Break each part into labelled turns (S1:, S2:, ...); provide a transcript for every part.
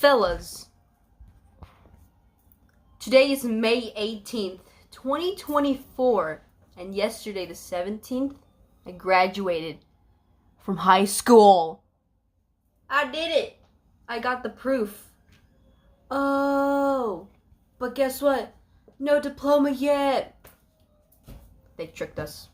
S1: Fellas, today is May 18th, 2024, and yesterday, the 17th, I graduated from high school. I did it. I got the proof. Oh, but guess what? No diploma yet. They tricked us.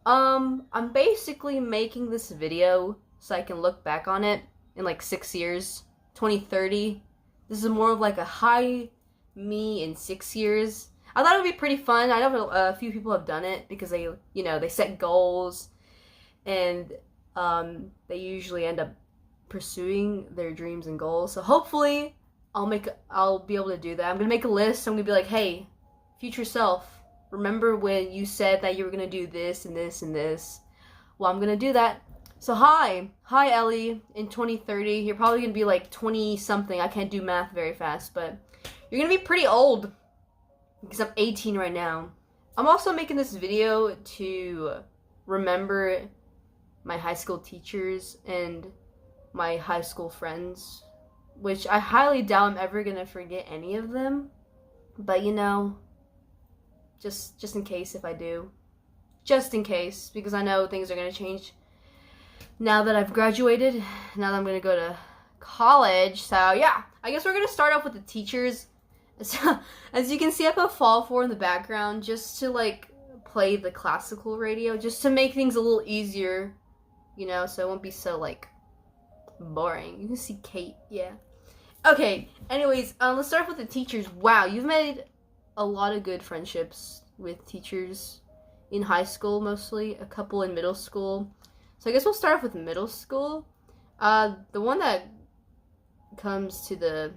S1: I'm basically making this video so I can look back on it in like 6 years, 2030. This is more of like a hi me in 6 years. I thought it would be pretty fun. I know a few people have done it because they, they set goals and they usually end up pursuing their dreams and goals. So hopefully I'll be able to do that. I'm gonna make a list. I'm gonna be like, hey, future self, remember when you said that you were gonna do this and this and this? Well, I'm gonna do that. So hi Ellie, in 2030, you're probably gonna be like 20 something. I can't do math very fast, but you're gonna be pretty old because I'm 18 right now. I'm also making this video to remember my high school teachers and my high school friends, which I highly doubt I'm ever gonna forget any of them, but just in case if I do. Just in case, because I know things are gonna change now that I've graduated, now that I'm gonna go to college. So yeah, I guess we're gonna start off with the teachers. So, as you can see, I put Fall 4 in the background just to like play the classical radio, just to make things a little easier, so it won't be so like boring. You can see Kate, yeah. Okay, anyways, let's start off with the teachers. Wow, you've made a lot of good friendships with teachers in high school, mostly, a couple in middle school. So I guess we'll start off with middle school. The one that comes to the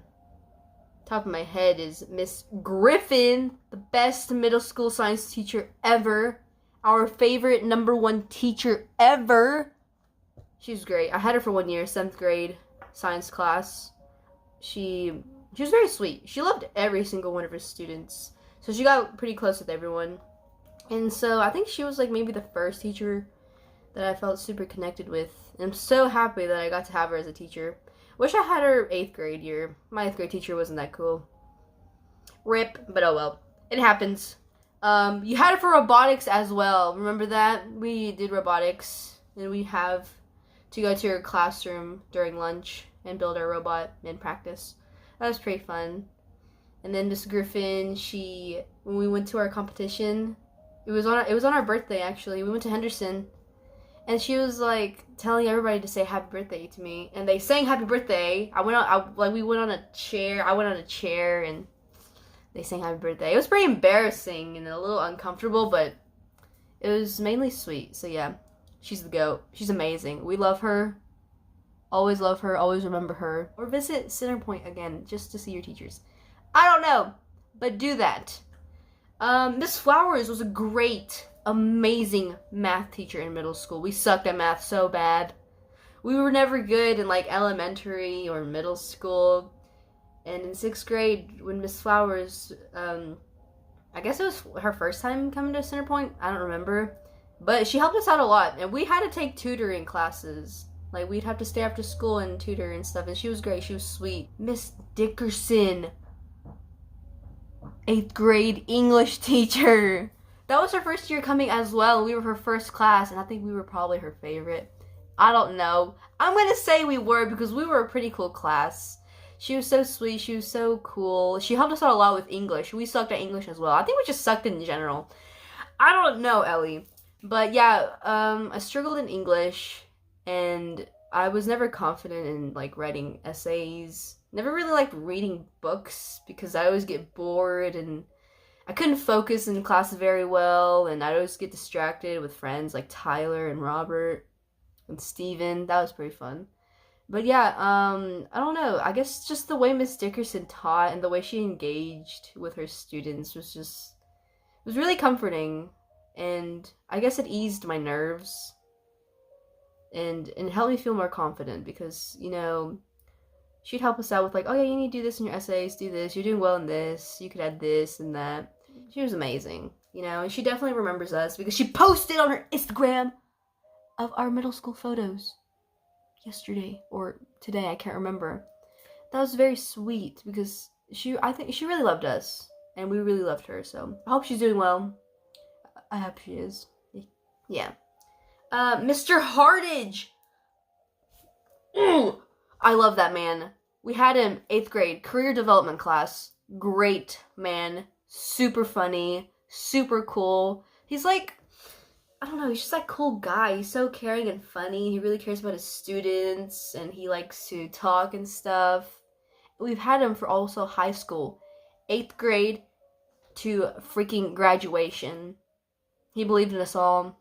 S1: top of my head is Miss Griffin, the best middle school science teacher ever. Our favorite #1 teacher ever. She was great. I had her for 1 year, 7th grade science class. She was very sweet. She loved every single one of her students. So she got pretty close with everyone. And so I think she was like maybe the first teacher that I felt super connected with. And I'm so happy that I got to have her as a teacher. Wish I had her 8th grade year. My 8th grade teacher wasn't that cool. RIP, but oh well. It happens. You had her for robotics as well. Remember that? We did robotics. And we have to go to her classroom during lunch and build our robot and practice. That was pretty fun. And then Miss Griffin, when we went to our competition, it was on our birthday actually. We went to Henderson, and she was like telling everybody to say happy birthday to me, and they sang happy birthday. We went on a chair, and they sang happy birthday. It was pretty embarrassing and a little uncomfortable, but it was mainly sweet. So yeah, she's the GOAT. She's amazing. We love her. Always love her, always remember her. Or visit Centerpoint again, just to see your teachers. I don't know, but do that. Miss Flowers was a great, amazing math teacher in middle school. We sucked at math so bad. We were never good in like elementary or middle school. And in 6th grade, when Miss Flowers, I guess it was her first time coming to Centerpoint. I don't remember. But she helped us out a lot, and we had to take tutoring classes. Like, we'd have to stay after school and tutor and stuff, and she was great. She was sweet. Miss Dickerson, 8th grade English teacher. That was her first year coming as well. We were her first class, and I think we were probably her favorite. I don't know. I'm gonna say we were because we were a pretty cool class. She was so sweet. She was so cool. She helped us out a lot with English. We sucked at English as well. I think we just sucked in general. I don't know, Ellie. But yeah, I struggled in English. And I was never confident in like writing essays. Never really liked reading books because I always get bored and I couldn't focus in class very well, and I'd always get distracted with friends like Tyler and Robert and Steven. That was pretty fun. But yeah, I don't know. I guess just the way Miss Dickerson taught and the way she engaged with her students was really comforting, and I guess it eased my nerves. And helped me feel more confident because, she'd help us out with like, oh yeah, you need to do this in your essays, do this, you're doing well in this, you could add this and that. She was amazing, and she definitely remembers us because she posted on her Instagram of our middle school photos yesterday or today, I can't remember. that was very sweet because I think she really loved us and we really loved her. So I hope she's doing well. I hope she is. Yeah. Mr. Hardage. Ooh, I love that man. We had him 8th grade career development class. Great man, super funny, super cool. He's like, I don't know, he's just that cool guy. He's so caring and funny. He really cares about his students and he likes to talk and stuff. We've had him for also high school, 8th grade to freaking graduation. He believed in us all.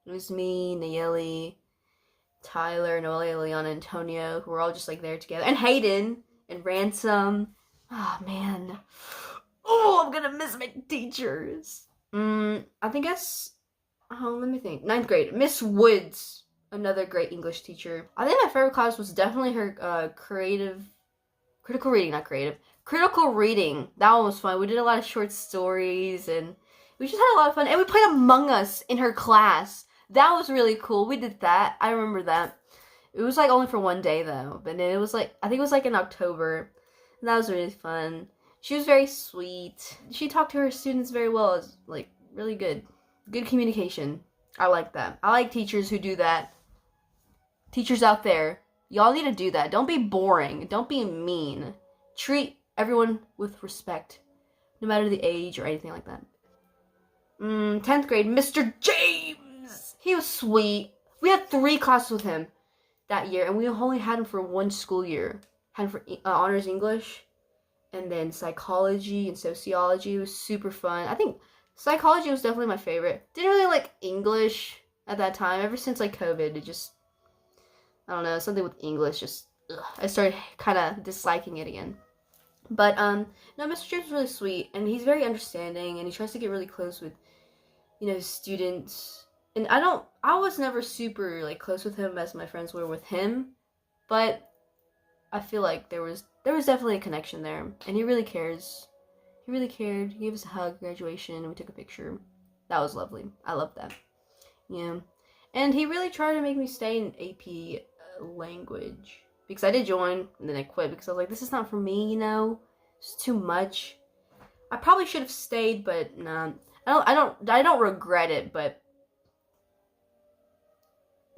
S1: It was me, Nayeli, Tyler, Noelia, Leon, Antonio, who were all just like there together. And Hayden and Ransom. Oh man. Oh, I'm gonna miss my teachers. I think let me think. 9th grade. Miss Woods, another great English teacher. I think my favorite class was definitely her critical reading. That one was fun. We did a lot of short stories and we just had a lot of fun. And we played Among Us in her class. That was really cool. We did that. I remember that. It was like only for one day though. But it was like, I think it was like in October. And that was really fun. She was very sweet. She talked to her students very well. It was like really good. Good communication. I like that. I like teachers who do that. Teachers out there, y'all need to do that. Don't be boring. Don't be mean. Treat everyone with respect. No matter the age or anything like that. 10th grade, Mr. James! He was sweet. We had 3 classes with him that year, and we only had him for 1 school year. Had him for honors English, and then psychology and sociology. It was super fun. I think psychology was definitely my favorite. Didn't really like English at that time. Ever since like COVID, it just, I don't know, something with English just, I started kind of disliking it again. But no, Mr. James is really sweet, and he's very understanding, and he tries to get really close with, you know, his students. And I was never super like close with him as my friends were with him, but I feel like there was definitely a connection there, and he really cares. He really cared. He gave us a hug, graduation, and we took a picture. That was lovely. I loved that. Yeah. And he really tried to make me stay in AP language. Because I did join, and then I quit because I was like, this is not for me, you know? It's too much. I probably should have stayed, but nah. I don't regret it, but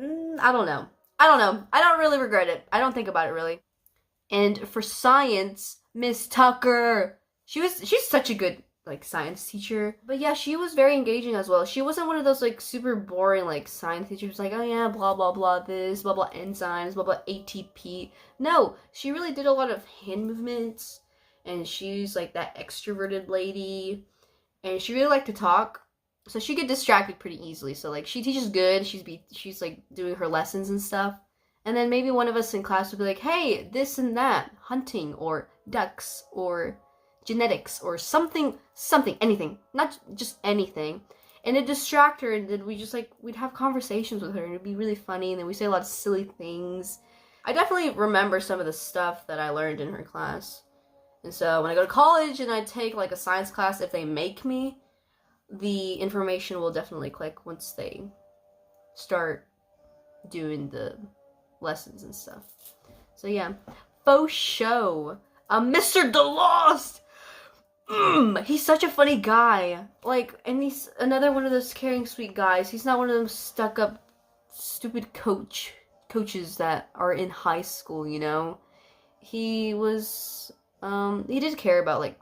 S1: I don't know. I don't really regret it. I don't think about it really. And for science, Miss Tucker. She's such a good like science teacher. But yeah, she was very engaging as well. She wasn't one of those like super boring like science teachers like, oh yeah, blah blah blah this, blah blah enzymes, blah blah ATP. No, she really did a lot of hand movements, and she's like that extroverted lady, and she really liked to talk. So she get distracted pretty easily. So like she teaches good, she's like doing her lessons and stuff. And then maybe one of us in class would be like, hey, this and that, hunting or ducks or genetics or something, anything, not just anything. And it'd distract her, and then we'd have conversations with her, and it'd be really funny, and then we say a lot of silly things. I definitely remember some of the stuff that I learned in her class. And so when I go to college and I take like a science class, if they make me, the information will definitely click once they start doing the lessons and stuff. So yeah, faux show. Mr. DeLost! He's such a funny guy. Like, and he's another one of those caring, sweet guys. He's not one of them stuck-up, stupid coaches that are in high school, you know? He was, he did care about, like,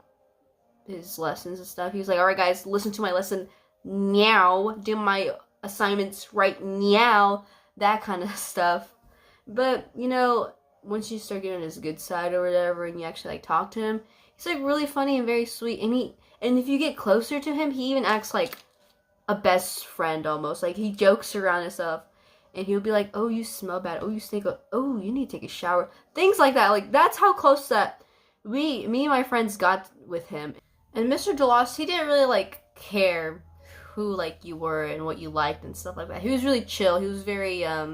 S1: his lessons and stuff. He was like, alright guys, listen to my lesson now. Do my assignments right now. That kind of stuff. But, you know, once you start getting on his good side or whatever, and you actually, like, talk to him, he's, like, really funny and very sweet, and if you get closer to him, he even acts like a best friend, almost. Like, he jokes around and stuff, and he'll be like, oh, you smell bad, oh, you need to take a shower, things like that. Like, that's how close that me and my friends got with him. And Mr. DeLoss, he didn't really, like, care who, like, you were and what you liked and stuff like that. He was really chill. He was very, I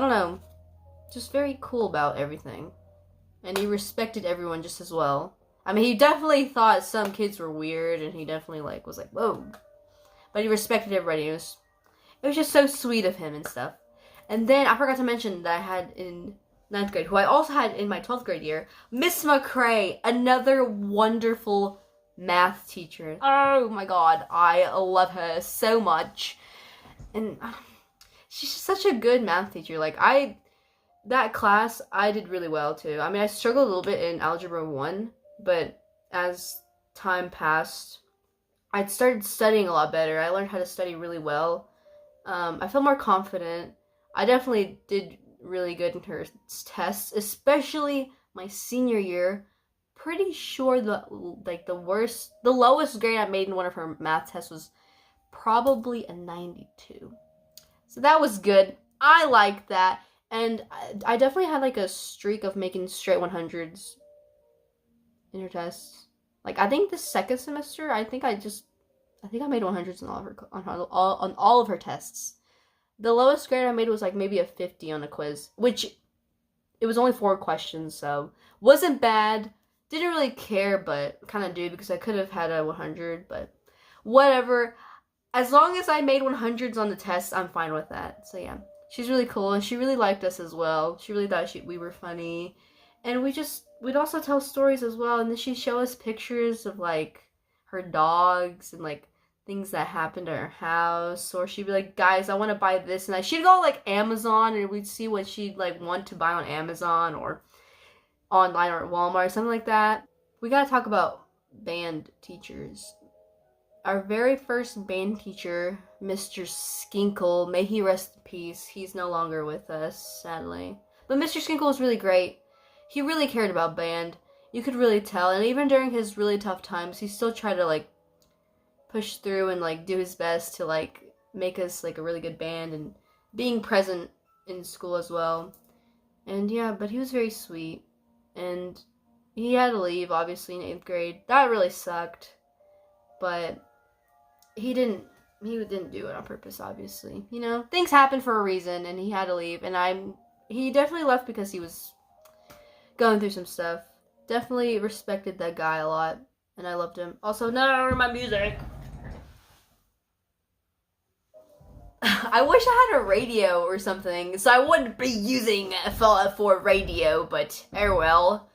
S1: don't know, just very cool about everything. And he respected everyone just as well. I mean, he definitely thought some kids were weird, and he definitely, like, was like, whoa. But he respected everybody. It was just so sweet of him and stuff. And then, I forgot to mention that I had in ninth grade, who I also had in my 12th grade year, Miss McCrae, another wonderful math teacher. Oh my god, I love her so much. And she's just such a good math teacher. Like, that class, I did really well too. I mean, I struggled a little bit in Algebra 1, but as time passed, I started studying a lot better. I learned how to study really well. I felt more confident. I definitely did really good in her tests, especially my senior year. Pretty sure the lowest grade I made in one of her math tests was probably a 92. So that was good. I liked that. And I definitely had like a streak of making straight 100s in her tests. Like, I think the second semester, I think I made 100s on all of her tests. The lowest grade I made was like maybe a 50 on a quiz, which it was only 4 questions, so wasn't bad. Didn't really care, but kind of do, because I could have had a 100, but whatever. As long as I made 100s on the tests, I'm fine with that. So yeah, she's really cool, and she really liked us as well. She really thought we were funny, and we'd also tell stories as well. And then she'd show us pictures of like her dogs and like things that happened at her house, or she'd be like, guys, I want to buy this, and she'd go like Amazon, and we'd see what she'd like want to buy on Amazon or online or at Walmart or something like that. We gotta talk about band teachers. Our very first band teacher, Mr. Skinkle, may he rest in peace. He's no longer with us, sadly. But Mr. Skinkle was really great. He really cared about band. You could really tell. And even during his really tough times, he still tried to like push through and like do his best to like make us like a really good band, and being present in school as well. And yeah, but he was very sweet. And he had to leave, obviously, in 8th grade. That really sucked. But he didn't do it on purpose, obviously. You know, things happen for a reason, and he had to leave. And he definitely left because he was going through some stuff. Definitely respected that guy a lot, and I loved him. Also, no, my music. I wish I had a radio or something, so I wouldn't be using FLF for radio, but oh well.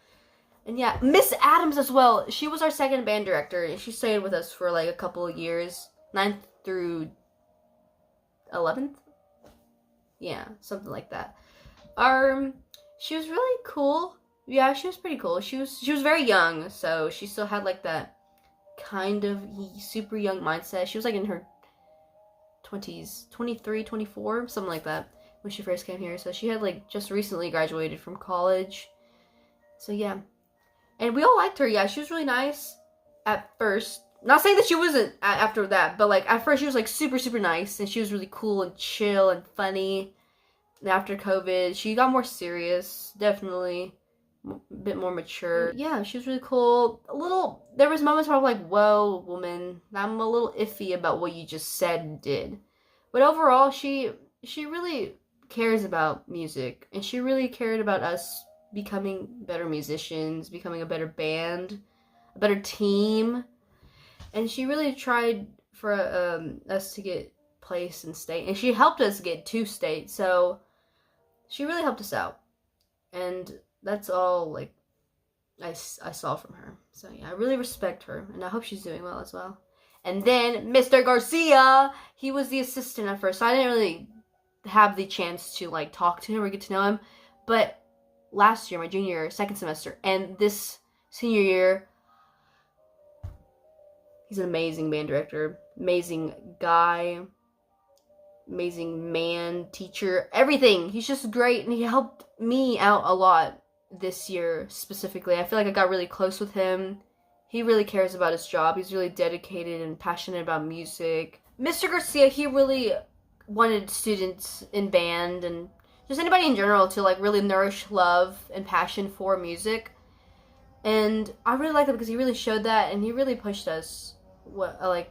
S1: And yeah, Miss Adams as well. She was our second band director, and she stayed with us for like a couple of years, 9th through 11th. Yeah, something like that. She was really cool. Yeah, she was pretty cool. She was very young, so she still had like that kind of super young mindset. She was like in her 20s, 23, 24, something like that, when she first came here. So she had like just recently graduated from college. So yeah. And we all liked her. Yeah, she was really nice at first. Not saying that she wasn't after that, but like at first she was like super, super nice, and she was really cool and chill and funny. And after COVID, she got more serious, definitely. A bit more mature. Yeah, she was really cool. There was moments where I'm like, whoa, woman, I'm a little iffy about what you just said and did. But overall, she really cares about music, and she really cared about us becoming better musicians, becoming a better band, a better team. And she really tried for us to get placed in state, and she helped us get to state, so she really helped us out. And that's all like I saw from her. So yeah, I really respect her, and I hope she's doing well as well. And then Mr. Garcia, he was the assistant at first, so I didn't really have the chance to like talk to him or get to know him. But last year, my junior year, second semester, and this senior year, he's an amazing band director, amazing guy, amazing man, teacher, everything. He's just great, and he helped me out a lot this year specifically. I feel like I got really close with him. He really cares about his job. He's really dedicated and passionate about music. Mr. Garcia, he really wanted students in band and just anybody in general to like really nourish love and passion for music. And I really like that because he really showed that, and he really pushed us,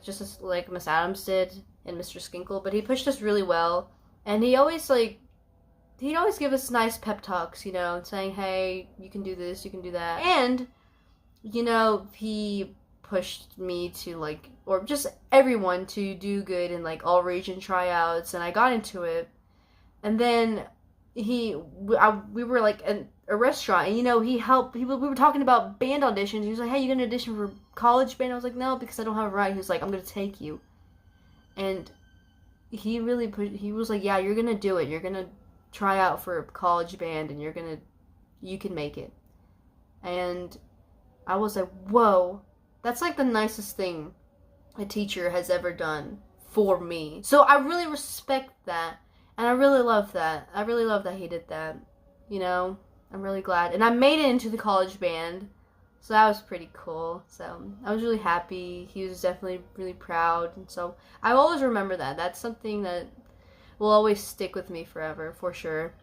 S1: just as like Miss Adams did and Mr. Skinkle, but he pushed us really well. And he'd always give us nice pep talks, you know, saying, hey, you can do this, you can do that. And, you know, he pushed me to like, or just everyone to do good in like all region tryouts, and I got into it. And then, we were like at a restaurant, and he helped people. We were talking about band auditions. He was like, "Hey, you gonna audition for college band?" I was like, "No, because I don't have it right." He was like, "I'm gonna take you," and he was like, "Yeah, you're gonna do it. You're gonna try out for a college band, and you can make it." And I was like, "Whoa, that's like the nicest thing a teacher has ever done for me." So I really respect that, and I really love that. I really love that he did that. I'm really glad. And I made it into the college band, so that was pretty cool. So I was really happy. He was definitely really proud, and so I will always remember that. That's something that will always stick with me forever, for sure.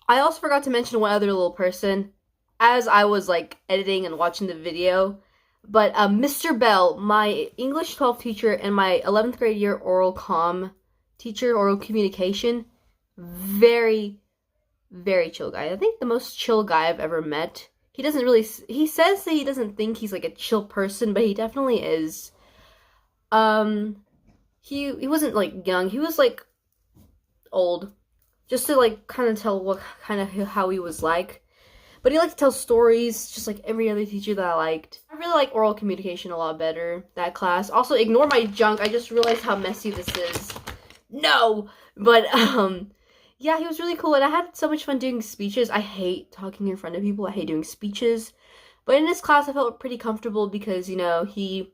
S1: I also forgot to mention one other little person as I was like editing and watching the video. But Mr. Bell, my English 12 teacher and my 11th grade year oral teacher, oral communication, very, very chill guy. I think the most chill guy I've ever met. He says that he doesn't think he's like a chill person, but he definitely is. He wasn't like young, he was like old. Just to like kind of tell what kind of how he was like. But he liked to tell stories, just like every other teacher that I liked. I really like oral communication a lot better, that class. Also, ignore my junk. I just realized how messy this is. No! But, yeah, he was really cool. And I had so much fun doing speeches. I hate talking in front of people. I hate doing speeches. But in this class, I felt pretty comfortable because, he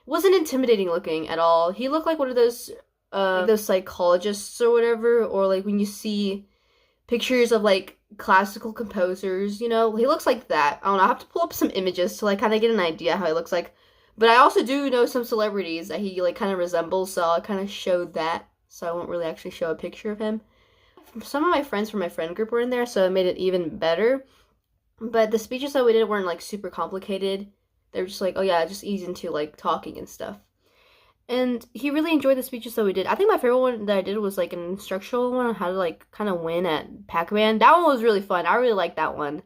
S1: wasn't intimidating looking at all. He looked like one of those psychologists or whatever. Or, like, when you see pictures of, like, classical composers, he looks like that. I don't know, I have to pull up some images to like kind of get an idea how he looks like. But I also do know some celebrities that he like kind of resembles, so I kind of showed that. So I won't really actually show a picture of him. Some of my friends from my friend group were in there, so it made it even better. But the speeches that we did weren't like super complicated. They were just like, oh yeah, just ease into like talking and stuff. And he really enjoyed the speeches that we did. I think my favorite one that I did was like an instructional one on how to like kind of win at Pac-Man. That one was really fun. I really liked that one.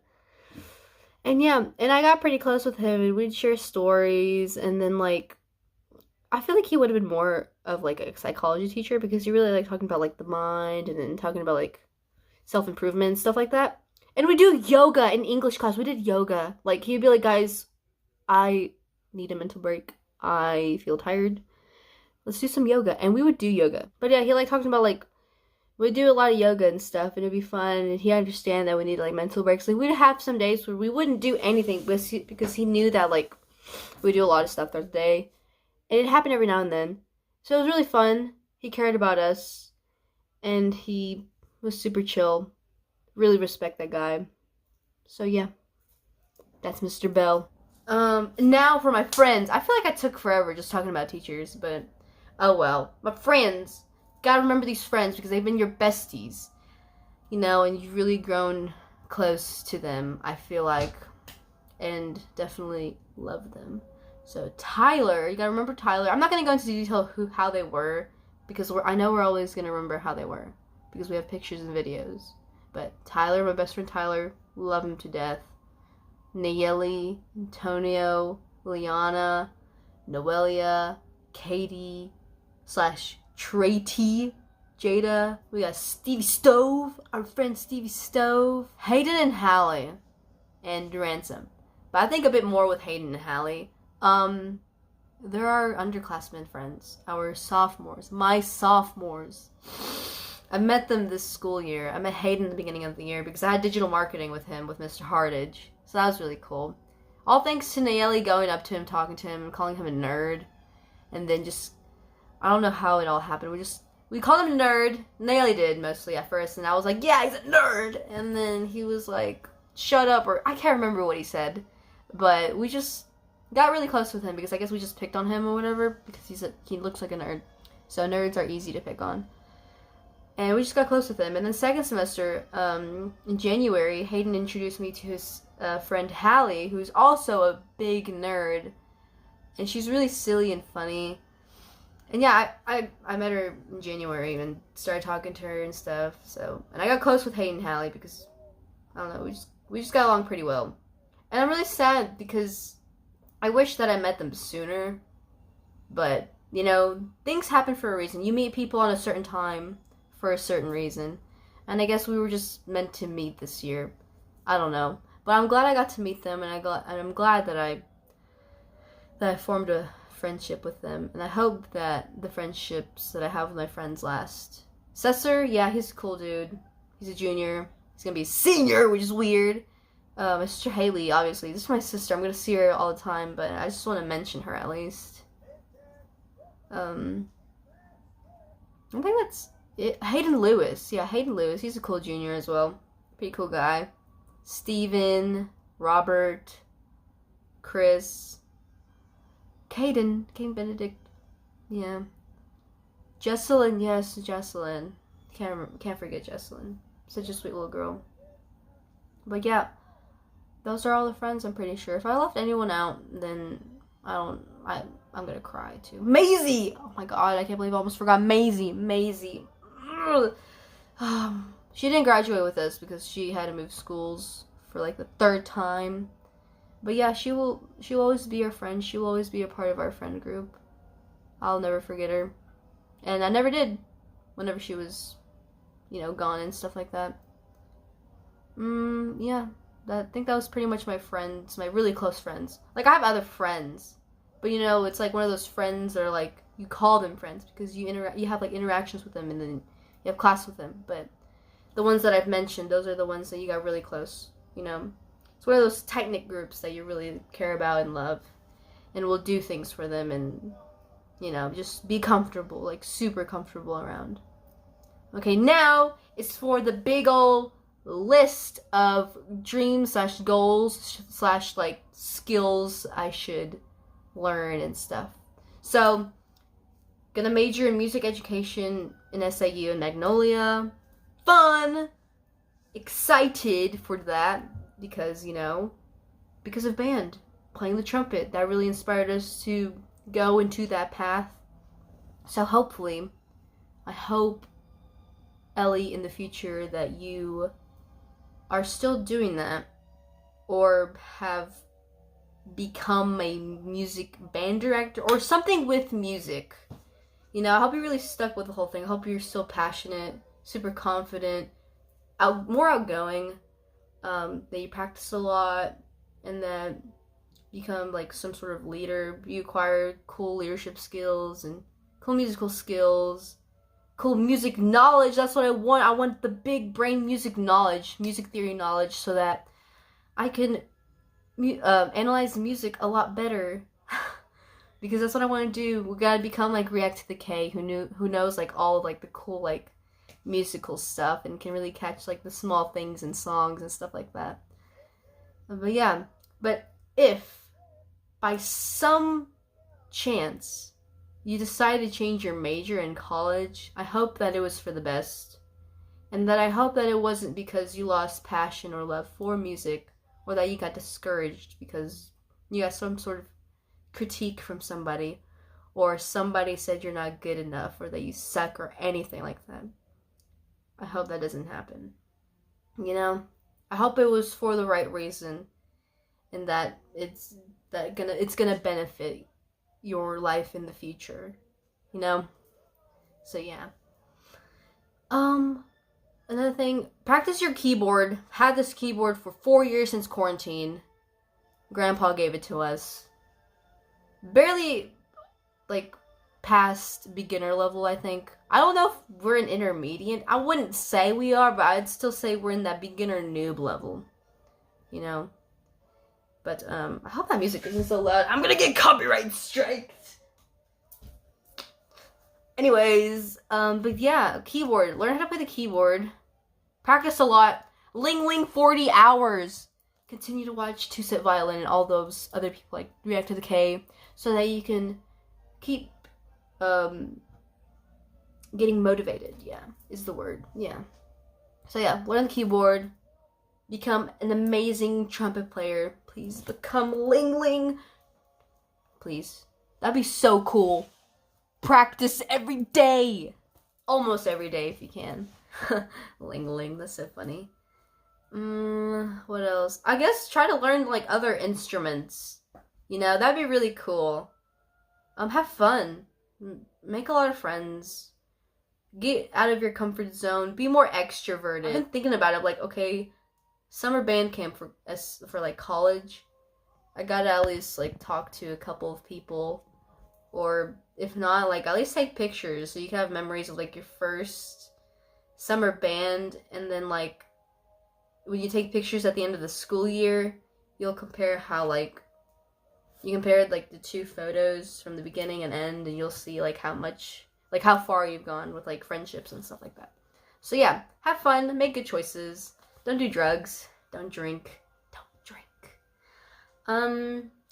S1: And yeah, and I got pretty close with him and we'd share stories. And then like, I feel like he would have been more of like a psychology teacher because he really liked talking about like the mind and then talking about like self-improvement and stuff like that. And we do yoga in English class. We did yoga. Like he'd be like, guys, I need a mental break. I feel tired. Let's do some yoga. And we would do yoga. But yeah, he like talking about like, we'd do a lot of yoga and stuff and it'd be fun. And he understand that we need like mental breaks. Like we'd have some days where we wouldn't do anything because he knew that like we do a lot of stuff throughout the day. And it happened every now and then. So it was really fun. He cared about us. And he was super chill. Really respect that guy. So yeah. That's Mr. Bell. Now for my friends. I feel like I took forever just talking about teachers, but oh well. My friends. Gotta remember these friends because they've been your besties. And you've really grown close to them, I feel like. And definitely love them. So Tyler, you gotta remember Tyler. I'm not gonna go into detail how they were because I know we're always gonna remember how they were because we have pictures and videos. But Tyler, my best friend Tyler, love him to death. Nayeli, Antonio, Liana, Noelia, Katie, /Traty, Jada. We got Stevie Stove, our friend Stevie Stove, Hayden and Hallie, and Ransom. But I think a bit more with Hayden and Hallie. They're our underclassmen friends, our sophomores, my sophomores. I met them this school year. I met Hayden at the beginning of the year because I had digital marketing with him, with Mr. Hardage. So that was really cool. All thanks to Nayeli going up to him, talking to him, calling him a nerd. And then just, I don't know how it all happened. We called him a nerd. Nayeli did mostly at first. And I was like, yeah, he's a nerd. And then he was like, shut up. Or I can't remember what he said. But we just got really close with him because I guess we just picked on him or whatever. Because he looks like a nerd. So nerds are easy to pick on. And we just got close with him. And then second semester, in January, Hayden introduced me to his friend Hallie, who's also a big nerd. And she's really silly and funny. And yeah, I met her in January and started talking to her and stuff. And I got close with Hayden and Hallie because, I don't know, we just got along pretty well. And I'm really sad because I wish that I met them sooner. But, things happen for a reason. You meet people on a certain time for a certain reason. And I guess we were just meant to meet this year. I don't know. But I'm glad I got to meet them, and I'm glad that I formed a friendship with them. And I hope that the friendships that I have with my friends last. Cesar, yeah, he's a cool dude. He's a junior. He's gonna be a senior, which is weird. My sister Haley, obviously. This is my sister. I'm gonna see her all the time, but I just want to mention her at least. I think that's it. Hayden Lewis. Yeah, Hayden Lewis. He's a cool junior as well. Pretty cool guy. Steven, Robert, Chris, Caden Benedict. Yeah. Jesselyn, yes, Jesselyn. Can't forget Jesselyn. Such a sweet little girl. But yeah, those are all the friends, I'm pretty sure. If I left anyone out, then I'm gonna cry too. Maisie! Oh my god, I can't believe I almost forgot Maisie. She didn't graduate with us because she had to move schools for like the 3rd time. But yeah, she'll always be our friend. She will always be a part of our friend group. I'll never forget her. And I never did whenever she was, gone and stuff like that. Yeah. I think that was pretty much my friends, my really close friends. Like, I have other friends, but it's like one of those friends that are like, you call them friends because you have like interactions with them and then you have class with them. But the ones that I've mentioned, those are the ones that you got really close, It's one of those tight-knit groups that you really care about and love and will do things for them and, just be comfortable, like super comfortable around. Okay, now it's for the big ol' list of dreams / goals / like skills I should learn and stuff. So, gonna major in music education in SAU in Magnolia. Fun! Excited for that because, because of band. Playing the trumpet. That really inspired us to go into that path. So hopefully, I hope, Ellie, in the future that you are still doing that or have become a music band director or something with music. I hope you're really stuck with the whole thing. I hope you're still passionate, super confident, more outgoing, that you practice a lot, and that you become like some sort of leader. You acquire cool leadership skills and cool musical skills. Cool music knowledge. That's what I want. I want the big brain music knowledge, music theory knowledge, so that I can analyze music a lot better. Because that's what I want to do. We gotta become like React to the K, who knows like all of like the cool like musical stuff and can really catch like the small things in songs and stuff like that. But yeah, but if by some chance you decide to change your major in college, I hope that it was for the best. And that I hope that it wasn't because you lost passion or love for music, or that you got discouraged because you got some sort of critique from somebody, or somebody said you're not good enough, or that you suck, or anything like that. I hope that doesn't happen. I hope it was for the right reason, and that it's gonna benefit your life in the future, So yeah. Another thing, practice your keyboard. Had this keyboard for 4 years since quarantine. Grandpa gave it to us. Barely, like, past beginner level, I think. I don't know if we're an intermediate. I wouldn't say we are, but I'd still say we're in that beginner noob level. But, I hope that music isn't so loud. I'm gonna get copyright striked! Anyways, but yeah, keyboard. Learn how to play the keyboard. Practice a lot. Ling 40 hours. Continue to watch Two Set Violin and all those other people like React to the K, so that you can keep getting motivated. Yeah, is the word. Yeah. So yeah, learn the keyboard. Become an amazing trumpet player. Please become Ling. Please. That'd be so cool. Practice every day. Almost every day if you can. Ling, that's so funny. What else? I guess try to learn like other instruments. That'd be really cool. Have fun. Make a lot of friends. Get out of your comfort zone. Be more extroverted. I've been thinking about it, like, okay, summer band camp for like college. I gotta at least like talk to a couple of people, or if not, like at least take pictures so you can have memories of like your first summer band, and then like when you take pictures at the end of the school year, you'll compare how like you compared like the two photos from the beginning and end, and you'll see like how far you've gone with like friendships and stuff like that. So yeah, have fun, make good choices, don't do drugs, don't drink.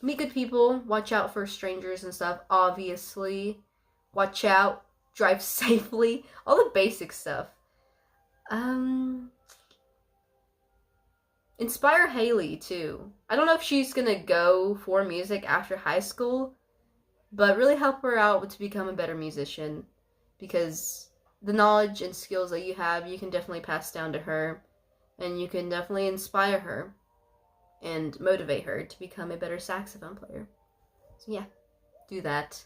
S1: Meet good people, watch out for strangers and stuff, obviously. Watch out, drive safely, all the basic stuff. Inspire Haley too. I don't know if she's gonna go for music after high school, but really help her out to become a better musician, because the knowledge and skills that you have, you can definitely pass down to her, and you can definitely inspire her and motivate her to become a better saxophone player. So yeah, do that.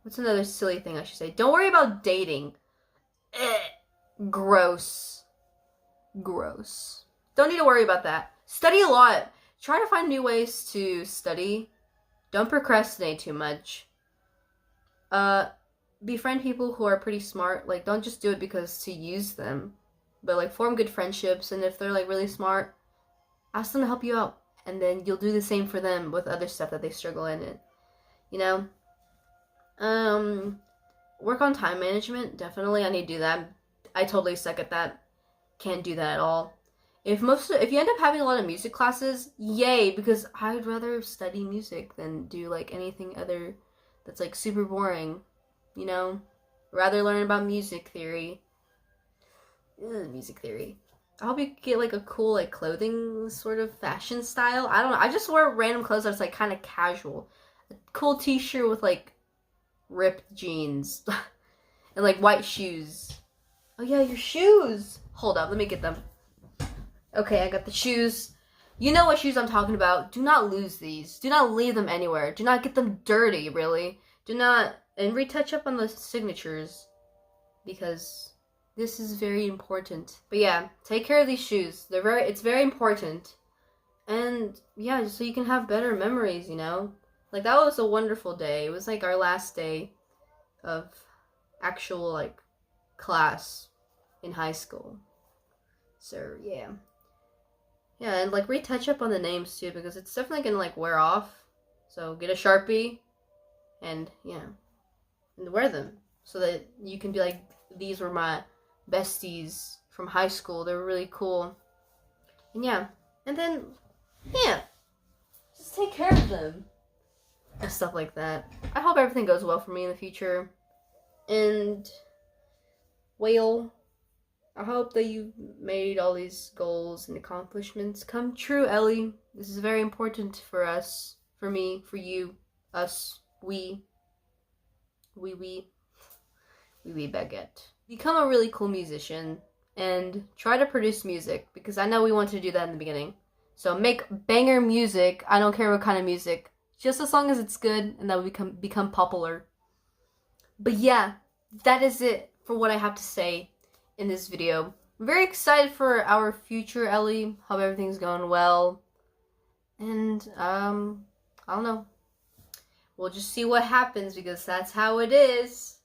S1: What's another silly thing I should say? Don't worry about dating. Gross. Gross. Don't need to worry about that. Study a lot. Try to find new ways to study. Don't procrastinate too much. Befriend people who are pretty smart. Like, don't just do it because to use them, but like form good friendships, and if they're like really smart, ask them to help you out, and then you'll do the same for them with other stuff that they struggle in it. You know? Work on time management. Definitely, I need to do that. I totally suck at that. Can't do that at all. If you end up having a lot of music classes, yay, because I'd rather study music than do like anything other that's like super boring. You know? Rather learn about music theory. Music theory. I hope you get like a cool like clothing sort of fashion style. I don't know. I just wear random clothes that's like kind of casual. A cool t-shirt with like ripped jeans and like white shoes. Oh yeah, your shoes. Hold up, let me get them. Okay, I got the shoes. You know what shoes I'm talking about. Do not lose these. Do not leave them anywhere. Do not get them dirty, really. Do not, and retouch up on the signatures, because this is very important. But yeah, take care of these shoes. It's very important. And yeah, just so you can have better memories, you know? Like, that was a wonderful day. It was like our last day of actual like class in high school. So yeah. Yeah, and like retouch up on the names too, because it's definitely gonna like wear off. So get a Sharpie and yeah. And wear them so that you can be like, these were my besties from high school. They were really cool. And yeah. And then yeah. Just take care of them. And stuff like that. I hope everything goes well for me in the future. And well, I hope that you made all these goals and accomplishments come true, Ellie. This is very important for us, for me, for you, us, we baguette. Become a really cool musician and try to produce music, because I know we wanted to do that in the beginning. So make banger music. I don't care what kind of music, just as long as it's good and that we become popular. But yeah, that is it for what I have to say in this video. I'm very excited for our future, Ellie. Hope everything's going well. And, I don't know. We'll just see what happens, because that's how it is.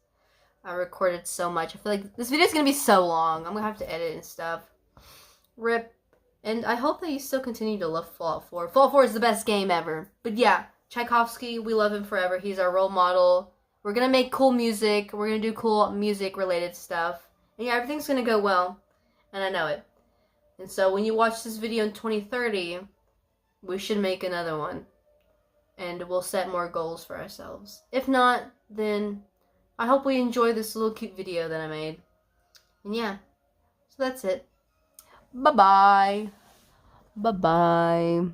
S1: I recorded so much. I feel like this video is going to be so long. I'm going to have to edit and stuff. RIP. And I hope that you still continue to love Fallout 4. Fallout 4 is the best game ever. But yeah, Tchaikovsky, we love him forever. He's our role model. We're going to make cool music. We're going to do cool music-related stuff. And yeah, everything's going to go well. And I know it. And so when you watch this video in 2030, we should make another one. And we'll set more goals for ourselves. If not, then I hope we enjoy this little cute video that I made. And yeah, so that's it. Bye-bye. Bye-bye.